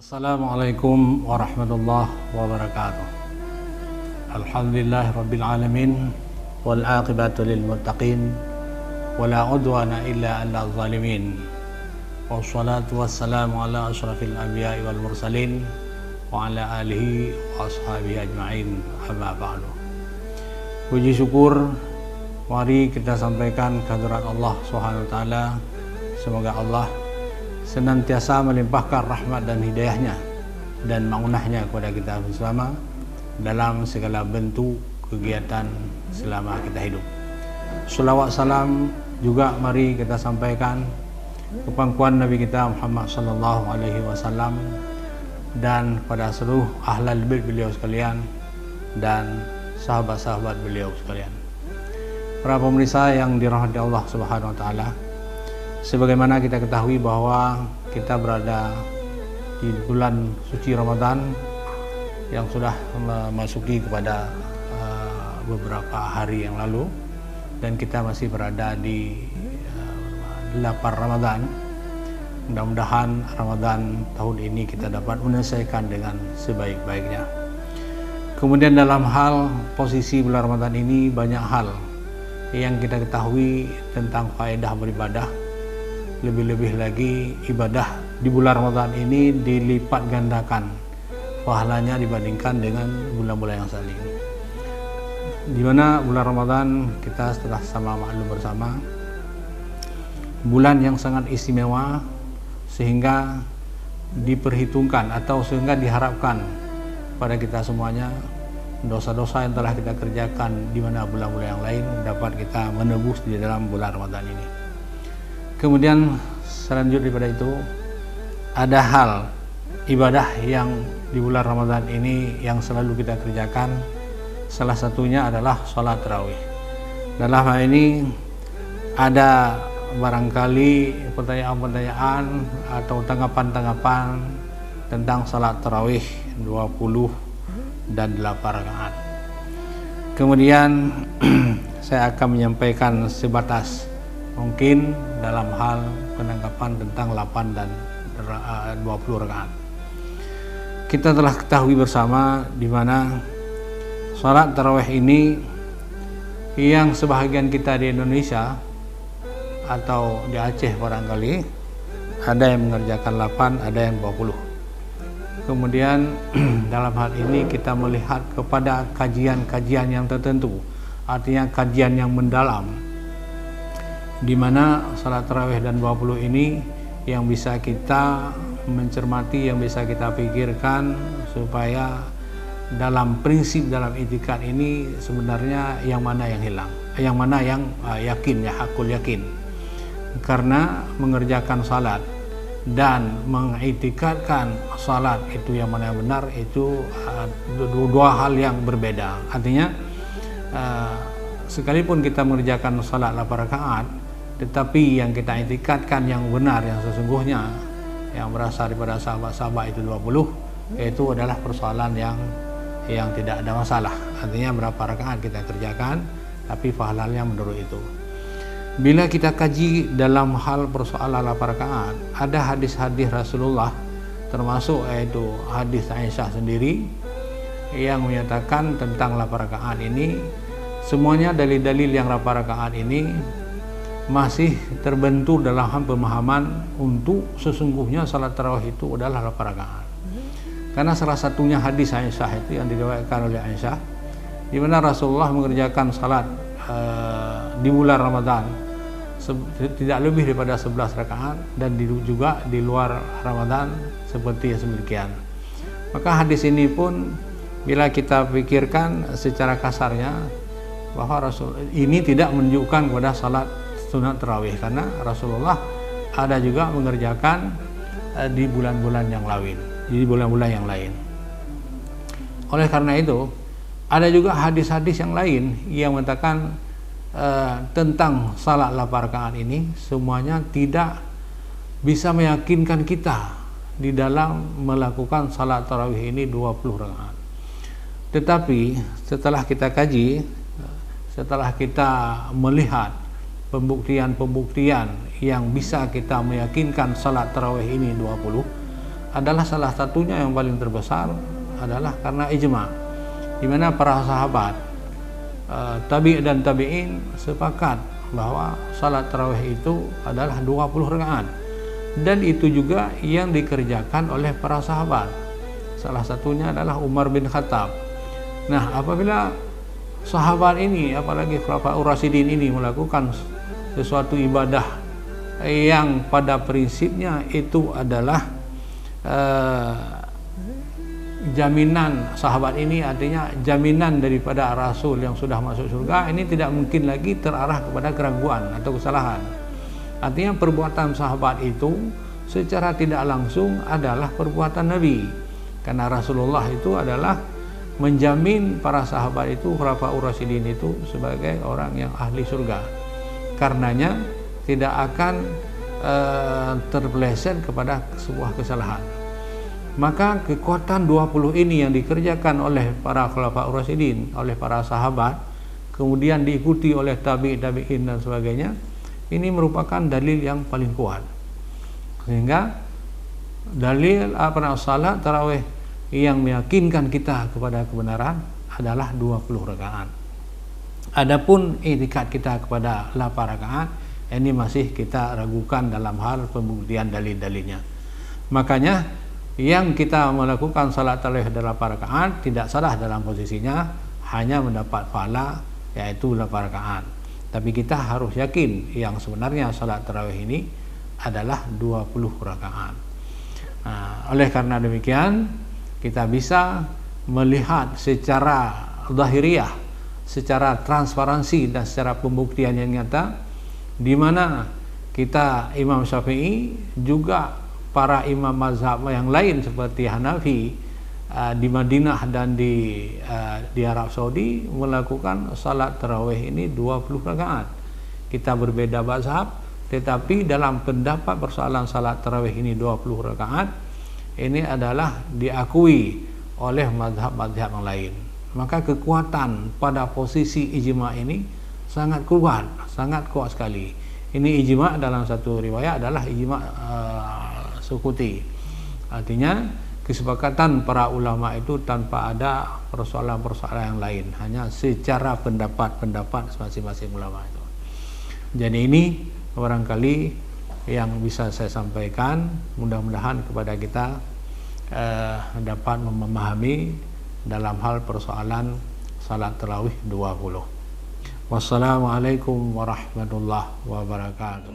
Assalamualaikum warahmatullahi wabarakatuh. Alhamdulillah rabbil alamin wal aqibatu lil muttaqin wala udwana illa 'alal zalimin. Wassalatu wassalamu ala asyrafil anbiya'i wal mursalin wa ala alihi wa ashabihi ajma'in. Amma ba'du. Puji syukur mari kita sampaikan kehadirat Allah Subhanahu wa taala. Semoga Allah senantiasa melimpahkan rahmat dan hidayahnya dan maunahnya kepada kita bersama dalam segala bentuk kegiatan selama kita hidup. Selawat salam juga mari kita sampaikan ke pangkuan Nabi kita Muhammad sallallahu alaihi wasallam dan pada seluruh ahlul bait beliau sekalian dan sahabat-sahabat beliau sekalian. Para pemirsa yang dirahmati Allah Subhanahu wa taala, sebagaimana kita ketahui bahwa kita berada di bulan suci Ramadan yang sudah memasuki kepada beberapa hari yang lalu, dan kita masih berada di 8 Ramadan. Mudah-mudahan Ramadan tahun ini kita dapat menyelesaikan dengan sebaik-baiknya. Kemudian dalam hal posisi bulan Ramadan ini banyak hal yang kita ketahui tentang faedah beribadah. Lebih-lebih lagi ibadah di bulan Ramadan ini dilipat gandakan pahalanya dibandingkan dengan bulan-bulan yang lain. Di mana bulan Ramadan kita setelah sama maklum bersama bulan yang sangat istimewa, sehingga diperhitungkan atau sehingga diharapkan pada kita semuanya dosa-dosa yang telah kita kerjakan di mana bulan-bulan yang lain dapat kita menebus di dalam bulan Ramadan ini. Kemudian selanjutnya daripada itu ada hal ibadah yang di bulan Ramadan ini yang selalu kita kerjakan. Salah satunya adalah sholat tarawih. Dalam hal ini ada barangkali pertanyaan-pertanyaan atau tanggapan-tanggapan tentang sholat tarawih 20 dan 8 rakaat. Kemudian saya akan menyampaikan sebatas mungkin dalam hal penanggapan tentang 8 dan 20 rakaat. Kita telah ketahui bersama di mana salat tarawih ini yang sebahagian kita di Indonesia atau di Aceh barangkali ada yang mengerjakan 8, ada yang 20. Kemudian dalam hal ini kita melihat kepada kajian-kajian yang tertentu, artinya kajian yang mendalam, di mana salat tarawih dan 20 ini yang bisa kita mencermati, yang bisa kita pikirkan supaya dalam prinsip dalam itikad ini sebenarnya yang mana yang hilang, yang mana yang yakin, ya hakul yakin. Karena mengerjakan salat dan mengitikadkan salat itu yang mana yang benar itu dua hal yang berbeda. Artinya sekalipun kita mengerjakan salat 8 rakaat, tetapi yang kita itikadkan yang benar, yang sesungguhnya, yang berasal daripada sahabat-sahabat itu 20, itu adalah persoalan yang tidak ada masalah. Artinya berapa rakaat kita kerjakan, tapi pahalanya menurut itu. Bila kita kaji dalam hal persoalan 8 rakaat, ada hadis-hadis Rasulullah, termasuk yaitu hadis Aisyah sendiri yang menyatakan tentang 8 rakaat ini. Semuanya dalil-dalil yang 8 rakaat ini masih terbentur dalam pemahaman untuk sesungguhnya salat tarawih itu adalah 8 rakaat. Karena salah satunya hadis Aisyah itu yang diriwayatkan oleh Aisyah, di mana Rasulullah mengerjakan salat di bulan Ramadan tidak lebih daripada 11 rakaat dan juga di luar Ramadan seperti yang Maka hadis ini pun bila kita pikirkan secara kasarnya bahwa Rasul ini tidak menunjukkan kepada salat sunat tarawih, karena Rasulullah ada juga mengerjakan di bulan-bulan yang lain, di bulan-bulan yang lain. Oleh karena itu ada juga hadis-hadis yang lain yang mengatakan tentang salat 8 rakaat ini semuanya tidak bisa meyakinkan kita di dalam melakukan salat tarawih ini 20 rakaat. Tetapi setelah kita kaji, setelah kita melihat pembuktian-pembuktian yang bisa kita meyakinkan salat tarawih ini 20, adalah salah satunya yang paling terbesar adalah karena ijma, di mana para sahabat, tabi' dan tabi'in sepakat bahwa salat tarawih itu adalah 20 rakaat, dan itu juga yang dikerjakan oleh para sahabat. Salah satunya adalah Umar bin Khattab. Nah, apabila sahabat ini, apalagi Khulafaur Rasyidin ini melakukan sesuatu ibadah yang pada prinsipnya itu adalah jaminan, sahabat ini artinya jaminan daripada Rasul yang sudah masuk surga, ini tidak mungkin lagi terarah kepada keraguan atau kesalahan. Artinya perbuatan sahabat itu secara tidak langsung adalah perbuatan Nabi, karena Rasulullah itu adalah menjamin para sahabat itu, Khulafaur Rasyidin itu sebagai orang yang ahli surga. Karenanya tidak akan terpeleset kepada sebuah kesalahan. Maka kekuatan 20 ini yang dikerjakan oleh para Khulafaur Rasyidin, oleh para sahabat, kemudian diikuti oleh tabi'in dan sebagainya, ini merupakan dalil yang paling kuat. Sehingga dalil salat tarawih yang meyakinkan kita kepada kebenaran adalah 20 rakaat. Adapun i'tikad kita kepada 8 rakaat, ini masih kita ragukan dalam hal pembuktian dalil-dalilnya. Makanya yang kita melakukan salat tarawih 8 rakaat tidak salah dalam posisinya, hanya mendapat pahala yaitu 8 rakaat. Tapi kita harus yakin yang sebenarnya salat tarawih ini adalah 20 rakaat. Nah, oleh karena demikian kita bisa melihat secara zahiriyah, secara transparansi dan secara pembuktian yang nyata, di mana kita Imam Syafi'i juga para imam mazhab yang lain seperti Hanafi di Madinah dan di Arab Saudi melakukan salat tarawih ini 20 rakaat. Kita berbeda mazhab, tetapi dalam pendapat persoalan salat tarawih ini 20 rakaat ini adalah diakui oleh mazhab-mazhab yang lain. Maka kekuatan pada posisi ijma ini sangat kuat sekali. Ini ijma dalam satu riwayat adalah ijma sukuti. Artinya kesepakatan para ulama itu tanpa ada persoalan-persoalan yang lain, hanya secara pendapat masing-masing ulama itu. Jadi ini barangkali yang bisa saya sampaikan, mudah-mudahan kepada kita dapat memahami dalam hal persoalan salat tarawih 20. Wassalamualaikum warahmatullahi wabarakatuh.